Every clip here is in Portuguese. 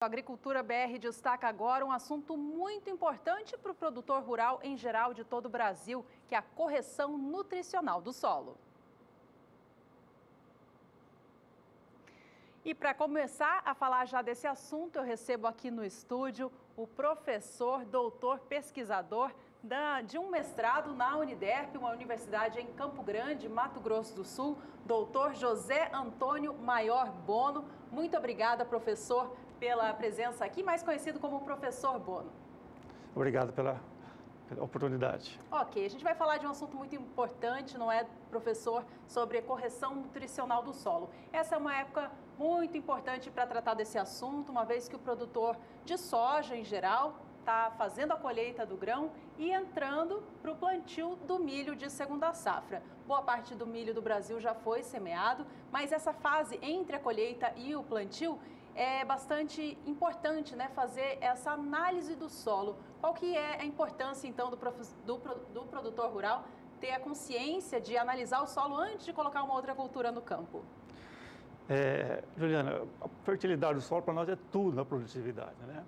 A Agricultura BR destaca agora um assunto muito importante para o produtor rural em geral de todo o Brasil, que é a correção nutricional do solo. E para começar a falar já desse assunto, eu recebo aqui no estúdio o professor, doutor, pesquisador de um mestrado na Uniderp, uma universidade em Campo Grande, Mato Grosso do Sul, doutor José Antônio Maior Bono. Muito obrigada, professor, pela presença aqui, mais conhecido como professor Bono. Obrigado pela oportunidade. Ok, a gente vai falar de um assunto muito importante, não é, professor, sobre a correção nutricional do solo. Essa é uma época muito importante para tratar desse assunto, uma vez que o produtor de soja, em geral, está fazendo a colheita do grão e entrando para o plantio do milho de segunda safra. Boa parte do milho do Brasil já foi semeado, mas essa fase entre a colheita e o plantio é bastante importante, né, fazer essa análise do solo. Qual que é a importância, então, do produtor rural ter a consciência de analisar o solo antes de colocar uma outra cultura no campo? Juliana, a fertilidade do solo para nós é tudo na produtividade, né?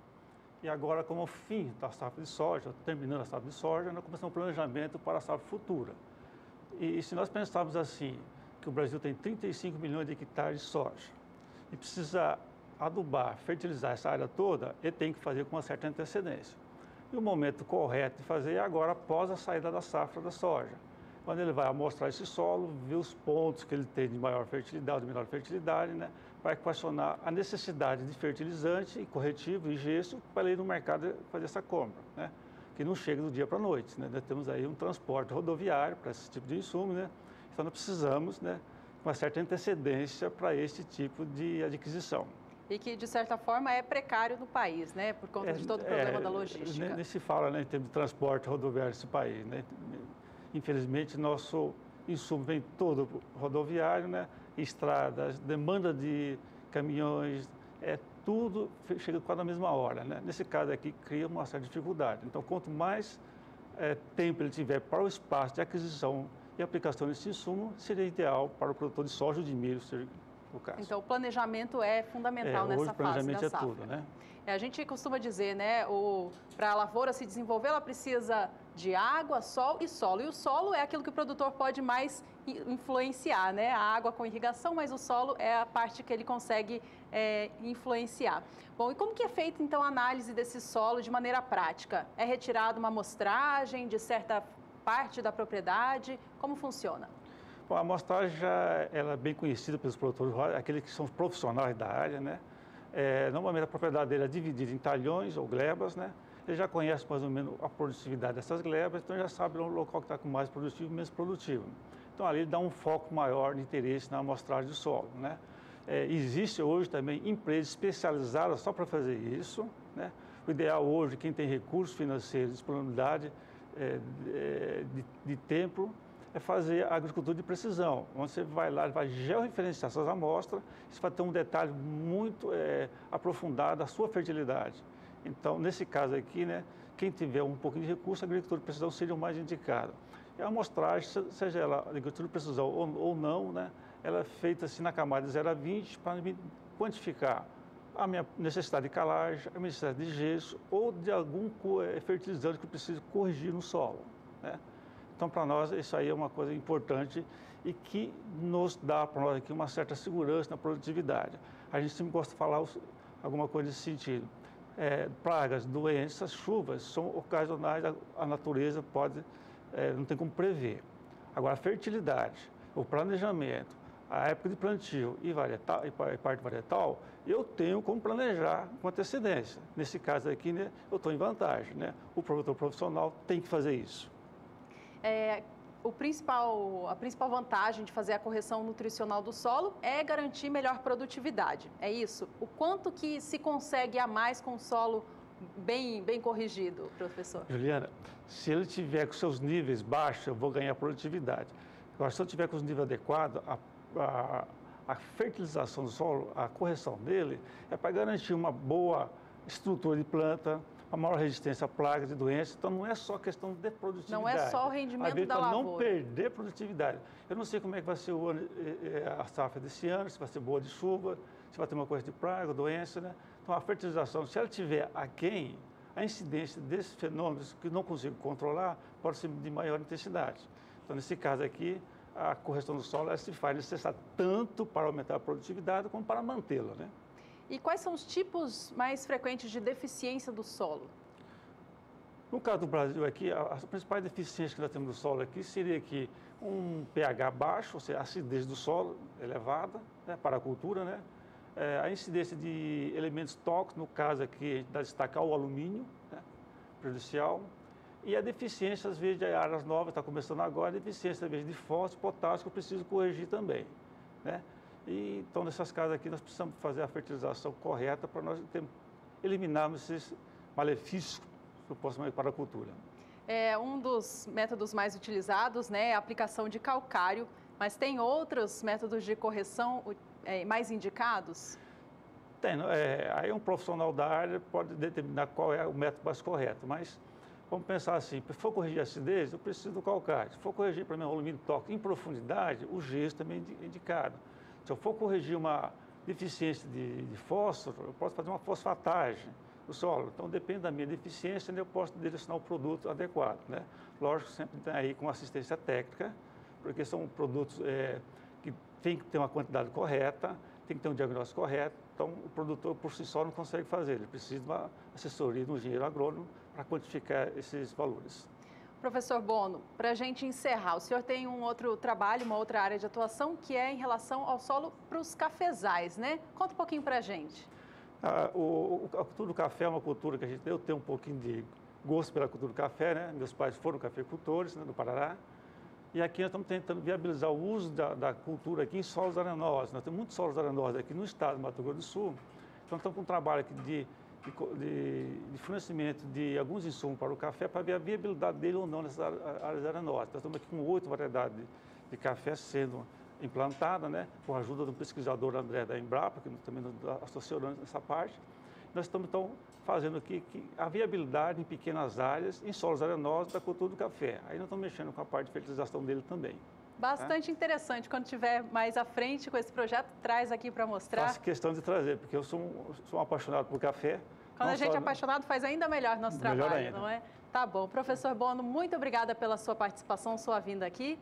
E agora, como fim da safra de soja, terminando a safra de soja, nós começamos um planejamento para a safra futura. E se nós pensarmos assim, que o Brasil tem 35 milhões de hectares de soja e precisa adubar, fertilizar essa área toda, ele tem que fazer com uma certa antecedência. E o momento correto de fazer é agora, após a saída da safra da soja. Quando ele vai amostrar esse solo, ver os pontos que ele tem de maior fertilidade, de menor fertilidade, né, para equacionar a necessidade de fertilizante e corretivo e gesso para ele ir no mercado fazer essa compra, né, que não chega do dia para a noite, né. Nós temos aí um transporte rodoviário para esse tipo de insumo, né, então nós precisamos, né, uma certa antecedência para esse tipo de adquisição. E que, de certa forma, é precário no país, né, por conta de todo o problema da logística. Nem se fala, né, em termos de transporte rodoviário nesse país, né. Infelizmente, nosso insumo vem todo rodoviário, né, estradas, demanda de caminhões, tudo chega quase na mesma hora, né. Nesse caso aqui, cria uma certa dificuldade. Então, quanto mais tempo ele tiver para o espaço de aquisição e aplicação desse insumo, seria ideal para o produtor de soja ou de milho, seja o caso. Então, o planejamento é fundamental nessa hoje o planejamento fase da safra. É tudo, né? A gente costuma dizer, né, para a lavoura se desenvolver, ela precisa de água, sol e solo. E o solo é aquilo que o produtor pode mais influenciar, né? A água com irrigação, mas o solo é a parte que ele consegue influenciar. Bom, e como que é feita, então, a análise desse solo de maneira prática? É retirada uma amostragem de certa parte da propriedade? Como funciona? Bom, a amostragem ela é bem conhecida pelos produtores rurais, aqueles que são profissionais da área, né? Normalmente a propriedade dele é dividida em talhões ou glebas, né? Ele já conhece mais ou menos a produtividade dessas glebas, então já sabe o local que está com mais produtivo e menos produtivo. Então ali ele dá um foco maior de interesse na amostragem do solo, né? Existe hoje também empresas especializadas só para fazer isso, né? O ideal hoje, quem tem recursos financeiros, disponibilidade de tempo, é fazer a agricultura de precisão, onde você vai lá, vai georreferenciar essas amostras, você vai ter um detalhe muito aprofundado da sua fertilidade. Então, nesse caso aqui, né, quem tiver um pouquinho de recurso, a agricultura de precisão seria o mais indicado. E a amostragem, seja ela agricultura de precisão ou não, né, ela é feita assim na camada de 0 a 20 para quantificar a minha necessidade de calagem, a minha necessidade de gesso ou de algum fertilizante que eu preciso corrigir no solo, né? Então, para nós, isso aí é uma coisa importante e que nos dá para nós aqui uma certa segurança na produtividade. A gente sempre gosta de falar alguma coisa nesse sentido. Pragas, doenças, chuvas são ocasionais, a natureza não tem como prever. Agora, a fertilidade, o planejamento, a época de plantio e parte varietal, eu tenho como planejar com antecedência. Nesse caso aqui, né, eu estou em vantagem, né? O produtor profissional tem que fazer isso. A principal vantagem de fazer a correção nutricional do solo é garantir melhor produtividade, é isso? O quanto que se consegue a mais com o solo bem corrigido, professor? Juliana, se ele tiver com seus níveis baixos, eu vou ganhar produtividade. Agora, se eu tiver com os níveis adequados, a fertilização do solo, a correção dele, é para garantir uma boa estrutura de planta, a maior resistência a pragas e doenças. Então, não é só questão de produtividade. Não é só o rendimento da lavoura. Para não perder produtividade. Eu não sei como é que vai ser a safra desse ano, se vai ser boa de chuva, se vai ter uma coisa de praga, doença, né? Então, a fertilização, se ela estiver aquém, a incidência desses fenômenos que não consigo controlar pode ser de maior intensidade. Então, nesse caso aqui, a correção do solo ela se faz necessária tanto para aumentar a produtividade como para mantê-la, né? E quais são os tipos mais frequentes de deficiência do solo? No caso do Brasil aqui, as principais deficiências que nós temos no solo aqui seria que um pH baixo, ou seja, a acidez do solo elevada, né, para a cultura, né? A incidência de elementos tóxicos, no caso aqui, a gente dá destaque ao alumínio, né, prejudicial, e a deficiência, às vezes, de áreas novas, está começando agora, a deficiência, às vezes, de fósforo, potássio, que eu preciso corrigir também, né? E, então, nessas casas aqui, nós precisamos fazer a fertilização correta para nós eliminarmos esses malefícios supostamente para a cultura. Um dos métodos mais utilizados, né, é a aplicação de calcário, mas tem outros métodos de correção mais indicados? Tem, aí um profissional da área pode determinar qual é o método mais correto, mas vamos pensar assim, se for corrigir a acidez, eu preciso do calcário. Se for corrigir para mim o alumínio tóxico em profundidade, o gesso também é indicado. Se eu for corrigir uma deficiência de fósforo, eu posso fazer uma fosfatagem do solo. Então, depende da minha deficiência, eu posso direcionar o produto adequado, né? Lógico, sempre tem aí com assistência técnica, porque são produtos que tem que ter uma quantidade correta, tem que ter um diagnóstico correto. Então, o produtor por si só não consegue fazer, ele precisa de uma assessoria de um engenheiro agrônomo para quantificar esses valores. Professor Bono, para a gente encerrar, o senhor tem um outro trabalho, uma outra área de atuação, que é em relação ao solo para os cafezais, né? Conta um pouquinho para a gente. A cultura do café é uma cultura que eu tenho um pouquinho de gosto pela cultura do café, né? Meus pais foram cafeicultores, né, do Paraná. E aqui nós estamos tentando viabilizar o uso da cultura aqui em solos arenosos. Nós temos muitos solos arenosos aqui no estado do Mato Grosso do Sul. Então, estamos com um trabalho aqui de fornecimento de alguns insumos para o café, para ver a viabilidade dele ou não nessas áreas arenosas. Nós estamos aqui com 8 variedades de café sendo implantada, né, com a ajuda do pesquisador André da Embrapa, que também nos associou nessa parte. Nós estamos, então, fazendo aqui a viabilidade em pequenas áreas, em solos arenosos da cultura do café. Aí nós estamos mexendo com a parte de fertilização dele também. Bastante interessante. Quando estiver mais à frente com esse projeto, traz aqui para mostrar. Faço questão de trazer, porque eu sou um apaixonado por café. Quando a gente é apaixonado, faz ainda melhor nosso trabalho, não é? Tá bom. Professor Bono, muito obrigada pela sua participação, sua vinda aqui.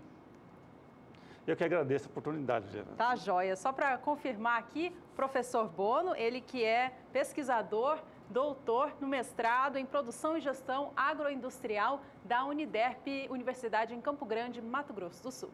Eu que agradeço a oportunidade, Gena. Tá joia. Só para confirmar aqui, professor Bono, ele que é pesquisador, doutor no mestrado em Produção e Gestão Agroindustrial da Uniderp, Universidade em Campo Grande, Mato Grosso do Sul.